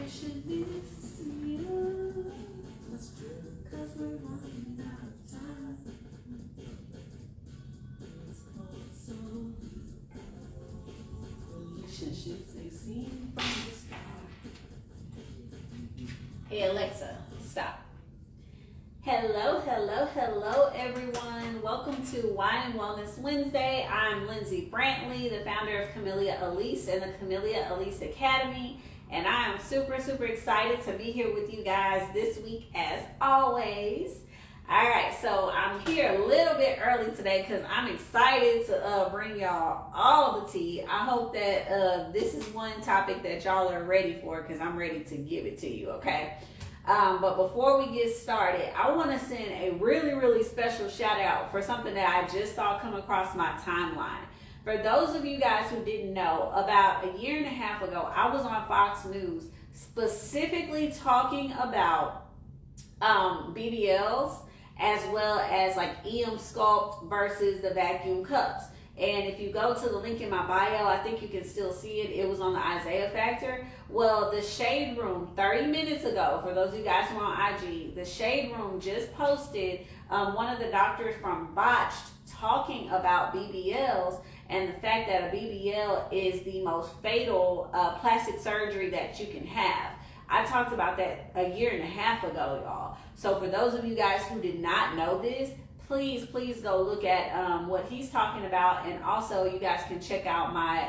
should be serious, cause we're running out of time. So, relationships, they seem from the start. Hey Alexa, stop. Hello, everyone. Welcome to Wine and Wellness Wednesday. I'm Lindsay Brantley, the founder of Camellia Alise and the Camellia Alise Academy. And I am super excited to be here with you guys this week as always. All right, so I'm here a little bit early today because I'm excited to bring y'all all the tea. I hope that this is one topic that y'all are ready for because I'm ready to give it to you, okay? But before we get started, I want to send a really special shout out for something that I just saw come across my timeline. For those of you guys who didn't know, about a year and a half ago, I was on Fox News specifically talking about BBLs as well as like EM Sculpt versus the vacuum cups. And if you go to the link in my bio, I think you can still see it. It was on the Isaiah Factor. Well, the Shade Room 30 minutes ago, for those of you guys who are on IG, the Shade Room just posted one of the doctors from Botched talking about BBLs and the fact that a BBL is the most fatal plastic surgery that you can have. I talked about that a year and a half ago, y'all. So for those of you guys who did not know this, please go look at what he's talking about, and also you guys can check out my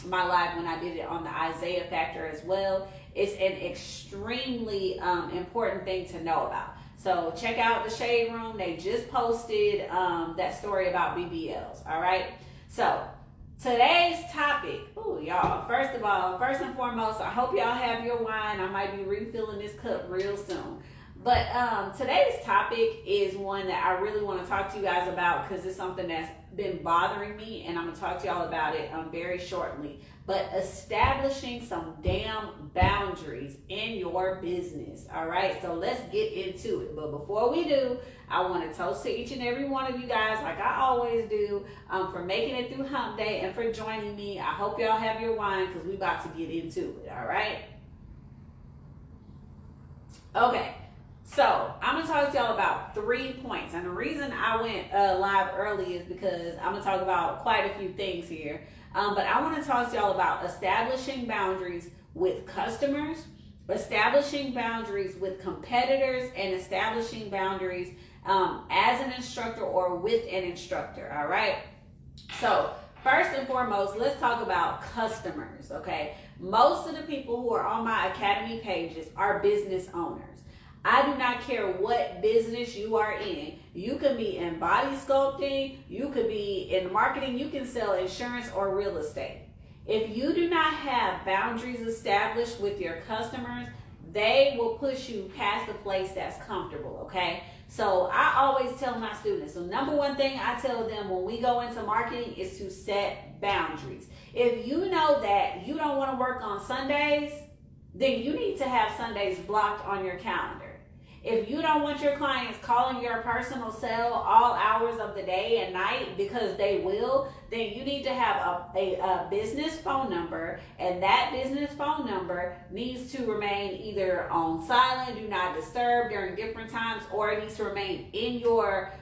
my live when I did it on the Isaiah Factor as well. It's an extremely important thing to know about. So check out the Shade Room. They just posted that story about BBLs. All right. So today's topic, y'all. First and foremost, I hope y'all have your wine. I might be refilling this cup real soon. But today's topic is one that I really want to talk to you guys about because it's something that's been bothering me, and I'm going to talk to y'all about it very shortly. But establishing some damn boundaries in your business, all right? So let's get into it. But before we do, I want to toast to each and every one of you guys, like I always do, for making it through Hump Day and for joining me. I hope y'all have your wine because we're about to get into it, all right? Okay. So I'm going to talk to y'all about 3 points. And the reason I went live early is because I'm going to talk about quite a few things here. But I want to talk to y'all about establishing boundaries with customers, establishing boundaries with competitors, and establishing boundaries as an instructor or with an instructor, all right? So first and foremost, let's talk about customers, okay? Most of the people who are on my Academy pages are business owners. I do not care what business you are in. You can be in body sculpting, you could be in marketing, you can sell insurance or real estate. If you do not have boundaries established with your customers, they will push you past the place that's comfortable, okay? So I always tell my students, the number one thing I tell them when we go into marketing is to set boundaries. If you know that you don't want to work on Sundays, then you need to have Sundays blocked on your calendar. If you don't want your clients calling your personal cell all hours of the day and night, because they will, then you need to have a business phone number, and that business phone number needs to remain either on silent, do not disturb during different times, or it needs to remain in your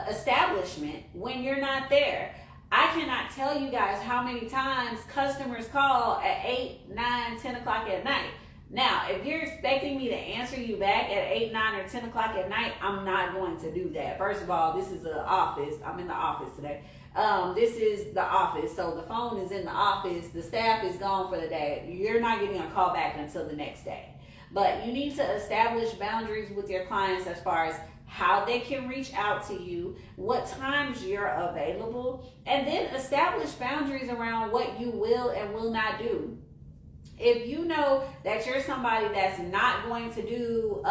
establishment when you're not there. I cannot tell you guys how many times customers call at 8, 9, 10 o'clock at night. Now, if you're expecting me to answer you back at 8, 9, or 10 o'clock at night, I'm not going to do that. First of all, this is the office. I'm in the office today. This is the office. So the phone is in the office. The staff is gone for the day. You're not getting a call back until the next day. But you need to establish boundaries with your clients as far as how they can reach out to you, what times you're available, and then establish boundaries around what you will and will not do. If you know that you're somebody that's not going to do,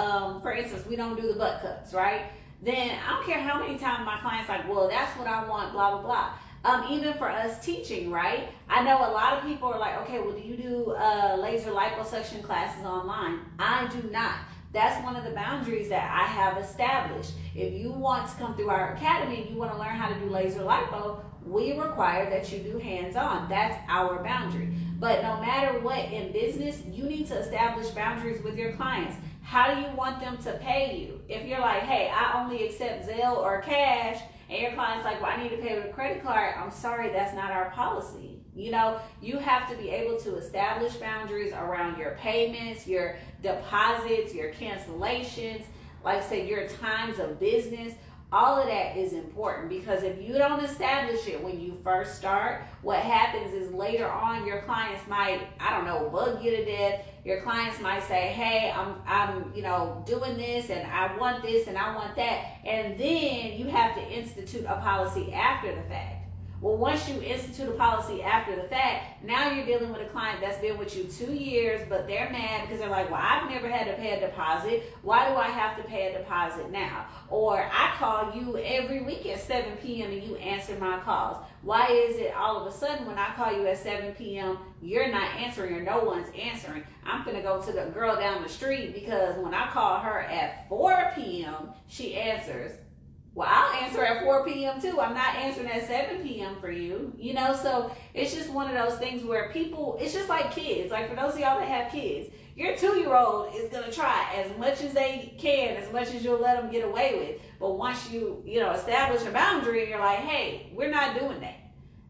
for instance, we don't do the butt cuts, right? Then I don't care how many times my client's like, well, that's what I want, blah, blah, blah. Even for us teaching, right? I know a lot of people are like, okay, well, do you do laser liposuction classes online? I do not. That's one of the boundaries that I have established. If you want to come through our academy and you want to learn how to do laser lipo, we require that you do hands-on. That's our boundary. But no matter what in business, you need to establish boundaries with your clients. How do you want them to pay you? If you're like, hey, I only accept Zelle or cash, and your client's like, well, I need to pay with a credit card, I'm sorry, that's not our policy. You know, you have to be able to establish boundaries around your payments, your deposits, your cancellations, like I said, your times of business. All of that is important, because if you don't establish it when you first start, what happens is later on your clients might, I don't know, bug you to death. Your clients might say, hey, I'm doing this and I want this and I want that. And then you have to institute a policy after the fact. Well, once you institute a policy after the fact, now you're dealing with a client that's been with you 2 years, but they're mad because they're like, well, I've never had to pay a deposit. Why do I have to pay a deposit now? Or I call you every week at 7 p.m. and you answer my calls. Why is it all of a sudden when I call you at 7 p.m., you're not answering or no one's answering? I'm going to go to the girl down the street because when I call her at 4 p.m., she answers. Well, I'll answer at 4 p.m. too. I'm not answering at 7 p.m. for you. So it's just one of those things where people, it's just like kids. Like for those of y'all that have kids, your 2-year-old is going to try as much as they can, as much as you'll let them get away with. But once you establish a boundary and you're like, hey, we're not doing that.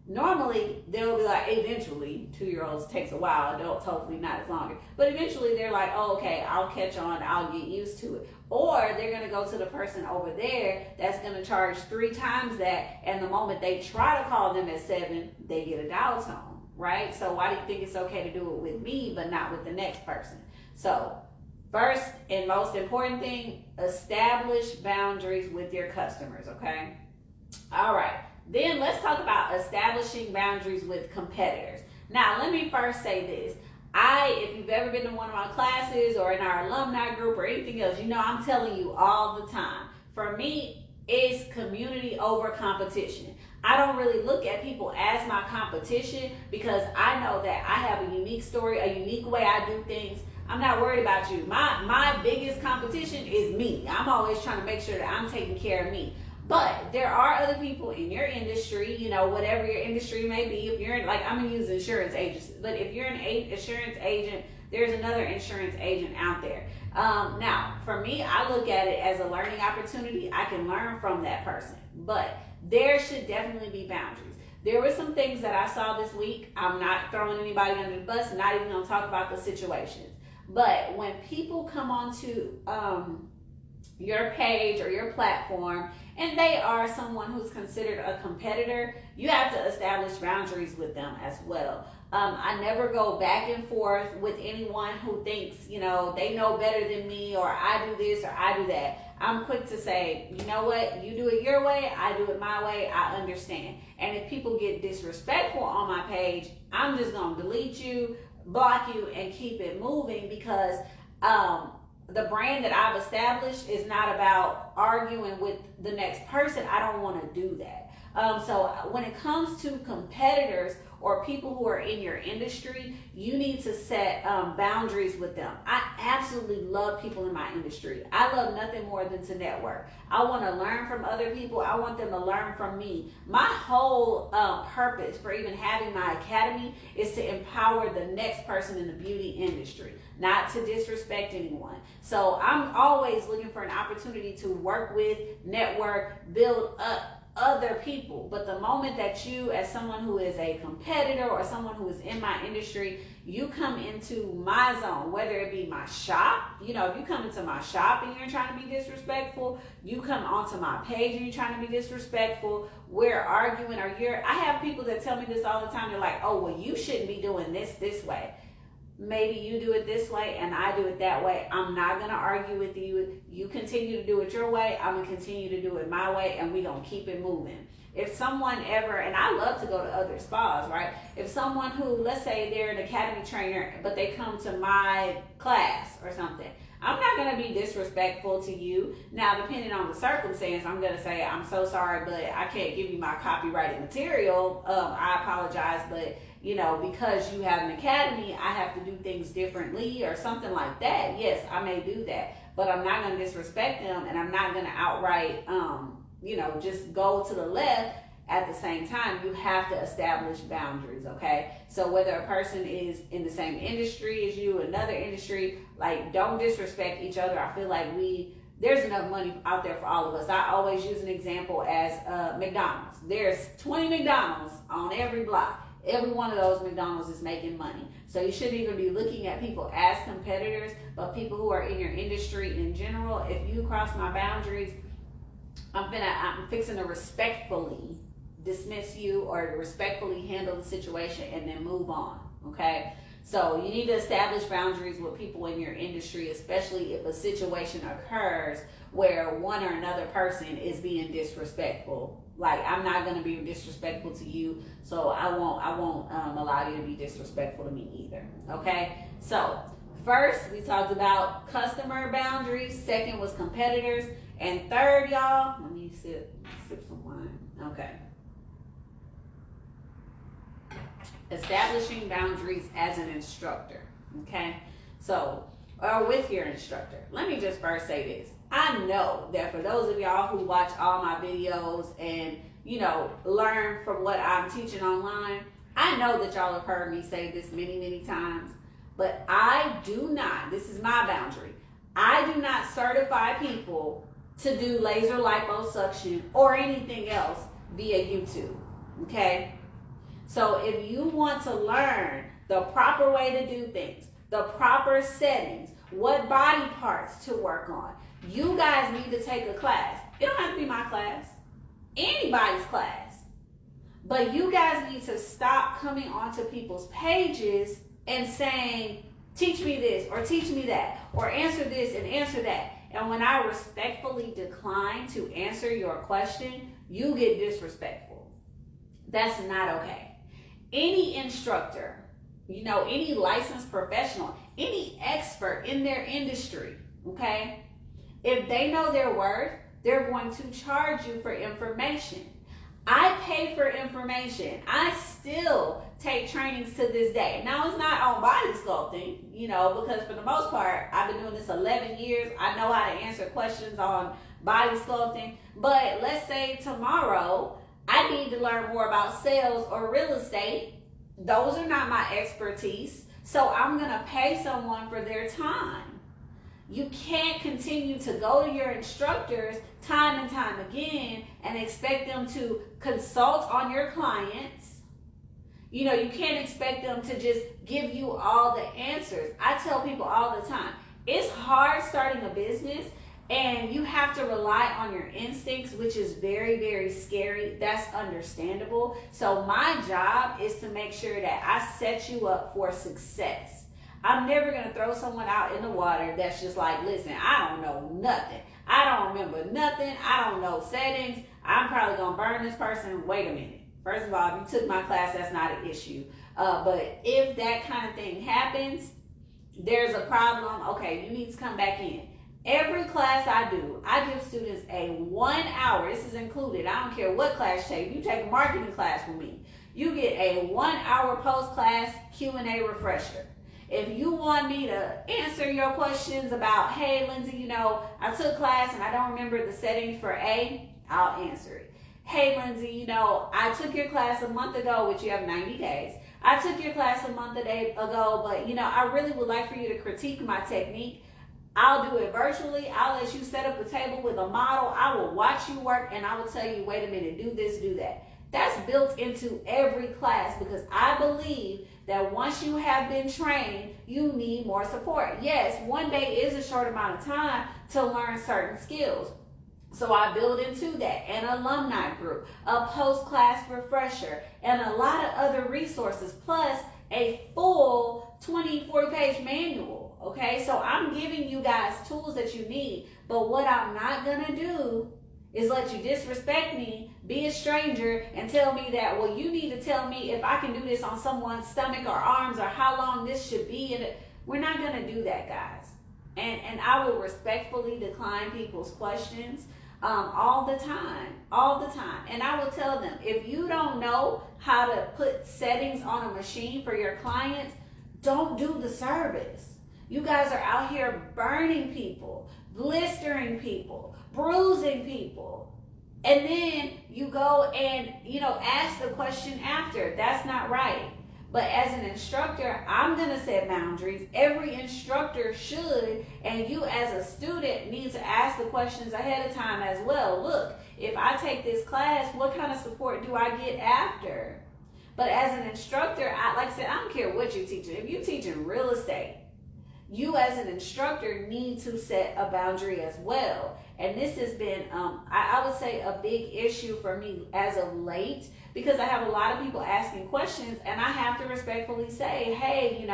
Normally, they'll be like, eventually, 2-year-olds takes a while, adults hopefully not as longer. But eventually they're like, oh, okay, I'll catch on, I'll get used to it. Or they're going to go to the person over there that's going to charge 3 times that, and the moment they try to call them at 7, they get a dial tone, right? So why do you think it's okay to do it with me but not with the next person? So first and most important thing, establish boundaries with your customers, okay? All right. Then let's talk about establishing boundaries with competitors. Now, let me first say this. If you've ever been to one of my classes or in our alumni group or anything else, I'm telling you all the time. For me, it's community over competition. I don't really look at people as my competition because I know that I have a unique story, a unique way I do things. I'm not worried about you. My biggest competition is me. I'm always trying to make sure that I'm taking care of me. But there are other people in your industry, whatever your industry may be. If you're I'm going to use insurance agents, but if you're an insurance agent, there's another insurance agent out there. Now, for me, I look at it as a learning opportunity. I can learn from that person, but there should definitely be boundaries. There were some things that I saw this week. I'm not throwing anybody under the bus, not even going to talk about the situations. But when people come onto your page or your platform and they are someone who's considered a competitor, you have to establish boundaries with them as well. I never go back and forth with anyone who thinks, they know better than me, or I do this or I do that. I'm quick to say, you know what, you do it your way, I do it my way, I understand. And if people get disrespectful on my page, I'm just going to delete you, block you, and keep it moving, because the brand that I've established is not about arguing with the next person. I don't want to do that. So when it comes to competitors or people who are in your industry, you need to set boundaries with them. I absolutely love people in my industry. I love nothing more than to network. I want to learn from other people. I want them to learn from me. My whole purpose for even having my academy is to empower the next person in the beauty industry, not to disrespect anyone. So I'm always looking for an opportunity to work with, network, build up other people. But the moment that you, as someone who is a competitor or someone who is in my industry, you come into my zone, whether it be my shop, if you come into my shop and you're trying to be disrespectful, you come onto my page and you're trying to be disrespectful, we're arguing, I have people that tell me this all the time. They're like, oh, well, you shouldn't be doing this way. Maybe you do it this way and I do it that way. I'm not going to argue with you. You continue to do it your way. I'm going to continue to do it my way, and we're going to keep it moving. If someone ever, and I love to go to other spas, right? If someone who, let's say they're an academy trainer, but they come to my class or something, I'm not going to be disrespectful to you. Now, depending on the circumstance, I'm going to say, I'm so sorry, but I can't give you my copyrighted material. I apologize, but because you have an academy, I have to do things differently or something like that. Yes, I may do that, but I'm not going to disrespect them, and I'm not going to outright, just go to the left at the same time, you have to establish boundaries, okay? So whether a person is in the same industry as you, another industry, like, don't disrespect each other. I feel like there's enough money out there for all of us. I always use an example as McDonald's. There's 20 McDonald's on every block. Every one of those McDonald's is making money. So you shouldn't even be looking at people as competitors, but people who are in your industry in general. If you cross my boundaries, I'm fixing to respectfully dismiss you or respectfully handle the situation and then move on, okay? So you need to establish boundaries with people in your industry, especially if a situation occurs where one or another person is being disrespectful. Like, I'm not going to be disrespectful to you, so I won't allow you to be disrespectful to me either, okay? So first, we talked about customer boundaries. Second was competitors. And third, y'all, let me sip some wine. Okay. Establishing boundaries as an instructor, okay? So, or with your instructor. Let me just first say this. I know that for those of y'all who watch all my videos and, learn from what I'm teaching online, I know that y'all have heard me say this many, many times, but I do not, this is my boundary, I do not certify people to do laser liposuction or anything else via YouTube, okay? So if you want to learn the proper way to do things, the proper settings, what body parts to work on, you guys need to take a class. It don't have to be my class, anybody's class. But you guys need to stop coming onto people's pages and saying, teach me this or teach me that or answer this and answer that. And when I respectfully decline to answer your question, you get disrespectful. That's not okay. Any instructor, any licensed professional, any expert in their industry, okay, if they know their worth, they're going to charge you for information. I pay for information. I still take trainings to this day. Now, it's not on body sculpting, because for the most part, I've been doing this 11 years. I know how to answer questions on body sculpting. But let's say tomorrow, I need to learn more about sales or real estate. Those are not my expertise. So I'm going to pay someone for their time. You can't continue to go to your instructors time and time again and expect them to consult on your clients. You can't expect them to just give you all the answers. I tell people all the time, it's hard starting a business and you have to rely on your instincts, which is very, very scary. That's understandable. So my job is to make sure that I set you up for success. I'm never going to throw someone out in the water that's just like, listen, I don't know nothing. I don't remember nothing. I don't know settings. I'm probably going to burn this person. Wait a minute. First of all, if you took my class, that's not an issue. But if that kind of thing happens, there's a problem. Okay, you need to come back in. Every class I do, I give students a 1 hour. This is included. I don't care what class you take. If you take a marketing class with me, you get a 1 hour post-class Q&A refresher. If you want me to answer your questions about, hey, Lindsay, I took class and I don't remember the settings for A, I'll answer it. Hey, Lindsay, I took your class a month ago, which you have 90 days. I took your class a month ago, but, I really would like for you to critique my technique. I'll do it virtually. I'll let you set up a table with a model. I will watch you work and I will tell you, wait a minute, do this, do that. That's built into every class because I believe that once you have been trained, you need more support. Yes, 1 day is a short amount of time to learn certain skills. So I build into that an alumni group, a post-class refresher, and a lot of other resources, plus a full 20, 40-page manual, okay? So I'm giving you guys tools that you need, but what I'm not gonna do is let you disrespect me, be a stranger, and tell me that, well, you need to tell me if I can do this on someone's stomach or arms or how long this should be. And we're not going to do that, guys. And I will respectfully decline people's questions all the time. And I will tell them, if you don't know how to put settings on a machine for your clients, don't do the service. You guys are out here burning people, blistering people, bruising people, And then you go and, ask the question after. That's not right. But as an instructor, I'm going to set boundaries. Every instructor should, and you as a student need to ask the questions ahead of time as well. Look, if I take this class, what kind of support do I get after? But as an instructor, like I said, I don't care what you're teaching. If you're teaching real estate, you as an instructor need to set a boundary as well. And this has been, I would say, a big issue for me as of late, because I have a lot of people asking questions, and I have to respectfully say, hey,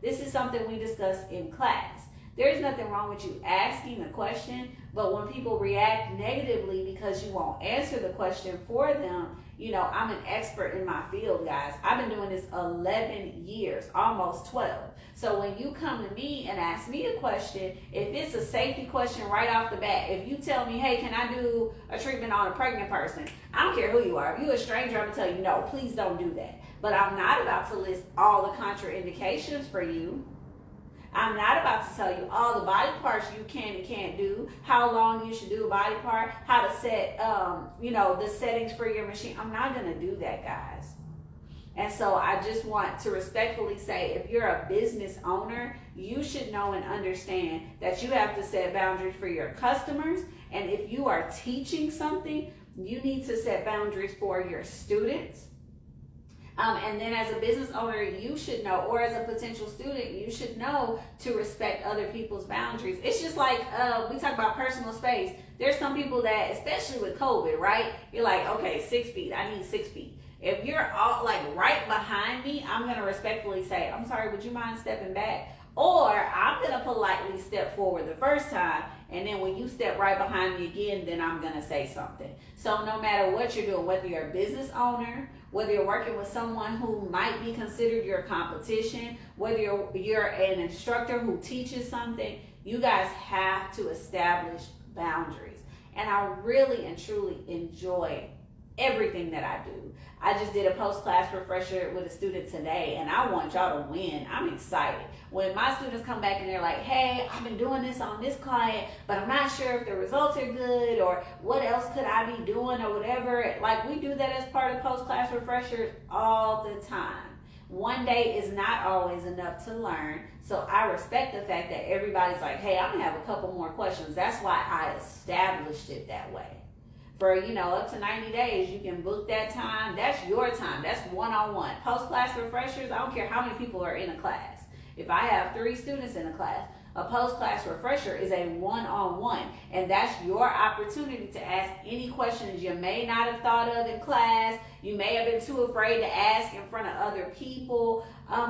this is something we discussed in class. There's nothing wrong with you asking a question, but when people react negatively because you won't answer the question for them, I'm an expert in my field, guys. I've been doing this 11 years, almost 12. So when you come to me and ask me a question, if it's a safety question right off the bat, if you tell me, hey, can I do a treatment on a pregnant person? I don't care who you are. If you're a stranger, I'm going to tell you, no, please don't do that. But I'm not about to list all the contraindications for you. I'm not about to tell you all the body parts you can and can't do, how long you should do a body part, how to set, the settings for your machine. I'm not going to do that, guys. And so I just want to respectfully say, if you're a business owner, you should know and understand that you have to set boundaries for your customers. And if you are teaching something, you need to set boundaries for your students. And then as a business owner, you should know, or as a potential student, you should know to respect other people's boundaries. It's just like we talk about personal space. There's some people that, especially with COVID, right? You're like, okay, 6 feet. I need 6 feet. If you're all like right behind me, I'm going to respectfully say, I'm sorry, would you mind stepping back? Or I'm going to politely step forward the first time, and then when you step right behind me again, then I'm going to say something. So no matter what you're doing, whether you're a business owner, whether you're working with someone who might be considered your competition, whether you're an instructor who teaches something, you guys have to establish boundaries. And I really and truly enjoy everything that I do. I just did a post-class refresher with a student today, and I want y'all to win. I'm excited. When my students come back and they're like, hey, I've been doing this on this client, but I'm not sure if the results are good, or what else could I be doing, or whatever. Like, we do that as part of post-class refreshers all the time. One day is not always enough to learn, so I respect the fact that everybody's like, hey, I'm gonna have a couple more questions. That's why I established it that way. For, up to 90 days, you can book that time. That's your time. That's one-on-one. Post-class refreshers, I don't care how many people are in a class. If I have 3 students in a class, a post-class refresher is a one-on-one, and that's your opportunity to ask any questions you may not have thought of in class. You may have been too afraid to ask in front of other people.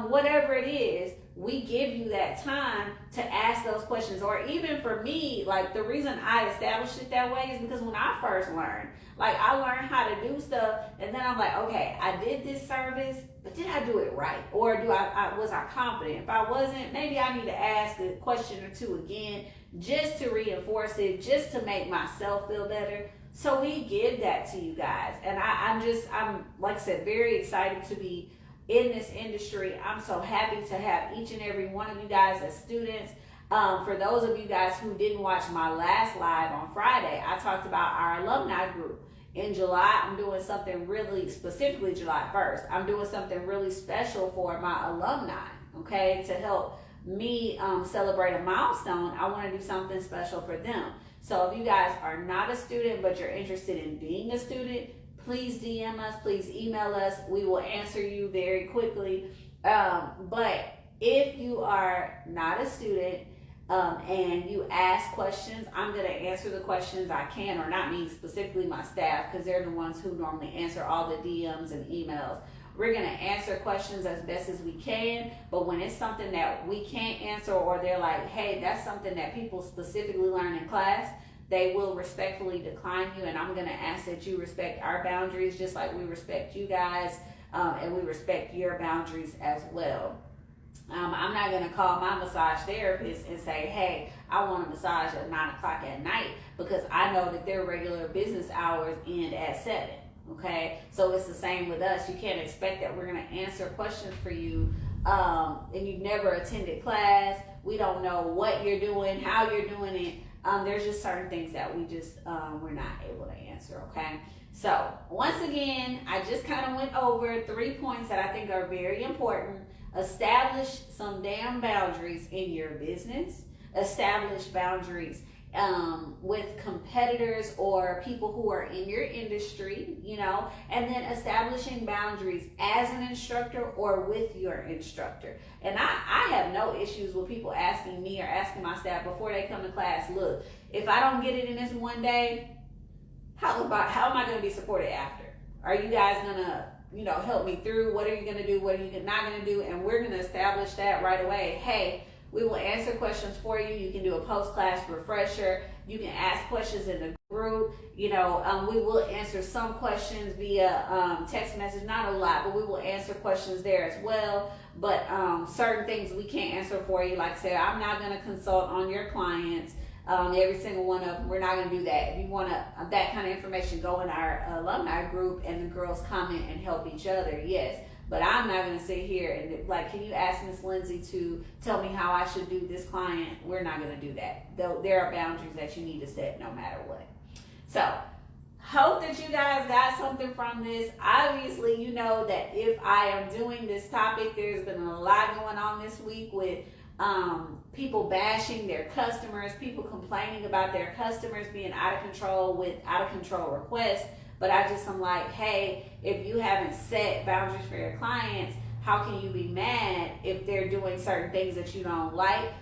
Whatever it is, we give you that time to ask those questions. Or even for me, like, the reason I established it that way is because when I first learned, like, I learned how to do stuff, and then I'm like, okay, I did this service, but did I do it right? Or was I confident? If I wasn't, maybe I need to ask a question or two again, just to reinforce it, just to make myself feel better. So we give that to you guys. And I'm like I said, very excited to be in this industry. I'm so happy to have each and every one of you guys as students. For those of you guys who didn't watch my last live on Friday, I talked about our alumni group. In July, I'm doing something really, specifically July 1st, I'm doing something really special for my alumni, okay? To help me celebrate a milestone, I want to do something special for them. So if you guys are not a student, but you're interested in being a student, please DM us, please email us. We will answer you very quickly. But if you are not a student and you ask questions, I'm going to answer the questions I can, or not me specifically, my staff, because they're the ones who normally answer all the DMs and emails. We're going to answer questions as best as we can, but when it's something that we can't answer, or they're like, hey, that's something that people specifically learn in class, they will respectfully decline you, and I'm going to ask that you respect our boundaries just like we respect you guys, and we respect your boundaries as well. I'm not going to call my massage therapist and say, hey, I want a massage at 9 o'clock at night, because I know that their regular business hours end at 7. Okay, so it's the same with us. You can't expect that we're going to answer questions for you, and you've never attended class. We don't know what you're doing, how you're doing it. There's just certain things that we're not able to answer. Okay. So once again, I just kind of went over 3 points that I think are very important. Establish some damn boundaries in your business. Establish boundaries with competitors or people who are in your industry, and then establishing boundaries as an instructor or with your instructor. And I have no issues with people asking me or asking my staff before they come to class, look, if I don't get it in this one day, how am I going to be supported after? Are you guys going to, help me through? What are you going to do? What are you not going to do? And we're going to establish that right away. Hey, we will answer questions for you. You can do a post-class refresher. You can ask questions in the group. We will answer some questions via text message. Not a lot, but we will answer questions there as well. But certain things we can't answer for you. Like I said, I'm not going to consult on your clients. Every single one of them. We're not going to do that. If you want that kind of information, go in our alumni group and the girls comment and help each other. Yes. But I'm not going to sit here and can you ask Miss Lindsay to tell me how I should do this client? We're not going to do that. There are boundaries that you need to set no matter what. So, hope that you guys got something from this. Obviously, you know that if I am doing this topic, there's been a lot going on this week with people bashing their customers, people complaining about their customers being out of control with out of control requests. But I'm like, hey, if you haven't set boundaries for your clients, how can you be mad if they're doing certain things that you don't like?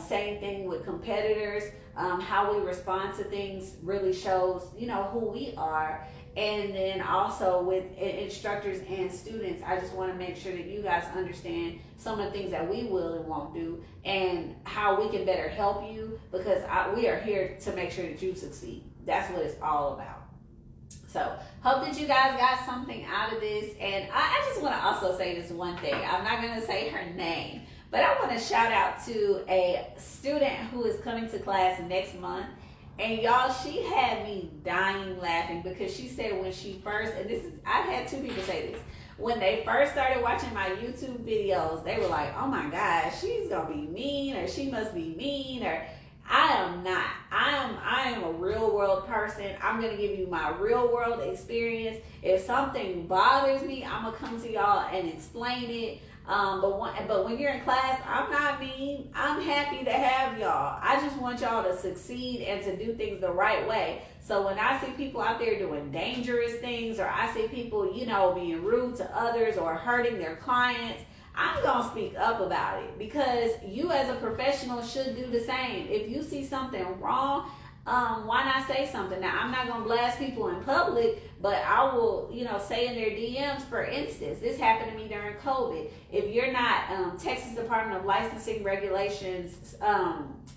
Same thing with competitors. How we respond to things really shows, who we are. And then also with instructors and students, I just want to make sure that you guys understand some of the things that we will and won't do and how we can better help you, because we are here to make sure that you succeed. That's what it's all about. So, hope that you guys got something out of this. And I just want to also say this one thing. I'm not going to say her name, but I want to shout out to a student who is coming to class next month. And y'all, she had me dying laughing because she said when she first, and I've had 2 people say this. When they first started watching my YouTube videos, they were like, oh my gosh, she's going to be mean, or she must be mean, or I am not. I am a real world person. I'm going to give you my real world experience. If something bothers me, I'm going to come to y'all and explain it. But when you're in class, I'm not mean. I'm happy to have y'all. I just want y'all to succeed and to do things the right way. So when I see people out there doing dangerous things, or I see people, being rude to others or hurting their clients, I'm going to speak up about it, because you as a professional should do the same. If you see something wrong, why not say something? Now, I'm not going to blast people in public, but I will, say in their DMs, for instance, this happened to me during COVID. If you're not Texas Department of Licensing Regulations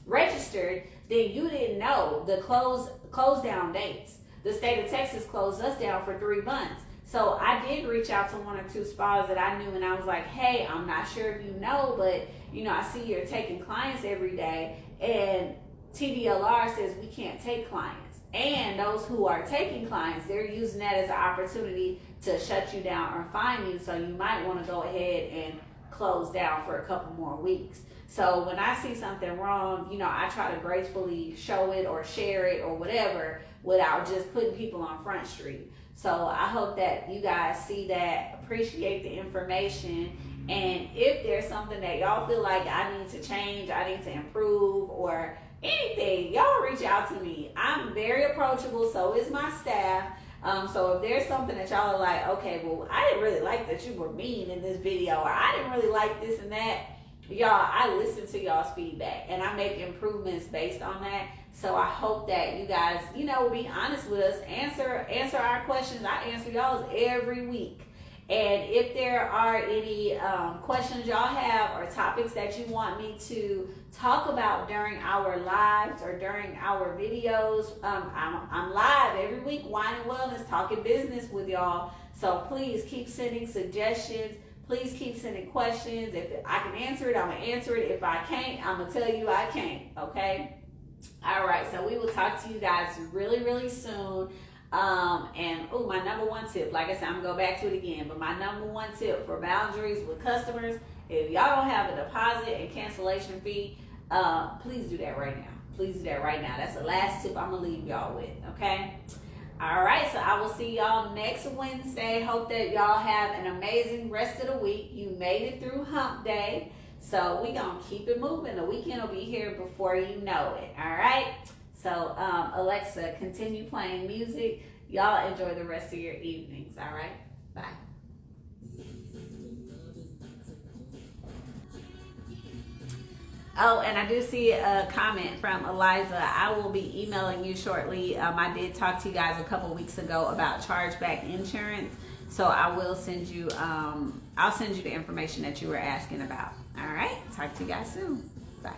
registered, then you didn't know the close down dates. The state of Texas closed us down for 3 months. So I did reach out to 1 or 2 spas that I knew, and I was like, hey, I'm not sure if you know, but, I see you're taking clients every day, and TDLR says we can't take clients. And those who are taking clients, they're using that as an opportunity to shut you down or fine you, so you might want to go ahead and close down for a couple more weeks. So when I see something wrong, I try to gracefully show it or share it or whatever without just putting people on Front Street. So I hope that you guys see that, appreciate the information, and if there's something that y'all feel like I need to change, I need to improve, or anything, y'all reach out to me. I'm very approachable, so is my staff. So if there's something that y'all are like, okay, well, I didn't really like that you were mean in this video, or I didn't really like this and that, y'all, I listen to y'all's feedback and I make improvements based on that. So I hope that you guys, be honest with us, answer our questions. I answer y'all's every week. And if there are any questions y'all have or topics that you want me to talk about during our lives or during our videos, I'm live every week, Wine and Wellness, talking business with y'all. So please keep sending suggestions. Please keep sending questions. If I can answer it, I'm going to answer it. If I can't, I'm going to tell you I can't. Okay? All right. So we will talk to you guys really, really soon. My number 1 tip, like I said, I'm going to go back to it again, but my number 1 tip for boundaries with customers, if y'all don't have a deposit and cancellation fee, please do that right now. Please do that right now. That's the last tip I'm gonna leave y'all with, okay? All right, so I will see y'all next Wednesday. Hope that y'all have an amazing rest of the week. You made it through hump day. So we gonna keep it moving. The weekend will be here before you know it, all right? So Alexa, continue playing music. Y'all enjoy the rest of your evenings, all right? Bye. Oh, and I do see a comment from Eliza. I will be emailing you shortly. I did talk to you guys a couple weeks ago about chargeback insurance. So I will send you, I'll send you the information that you were asking about. All right, talk to you guys soon. Bye.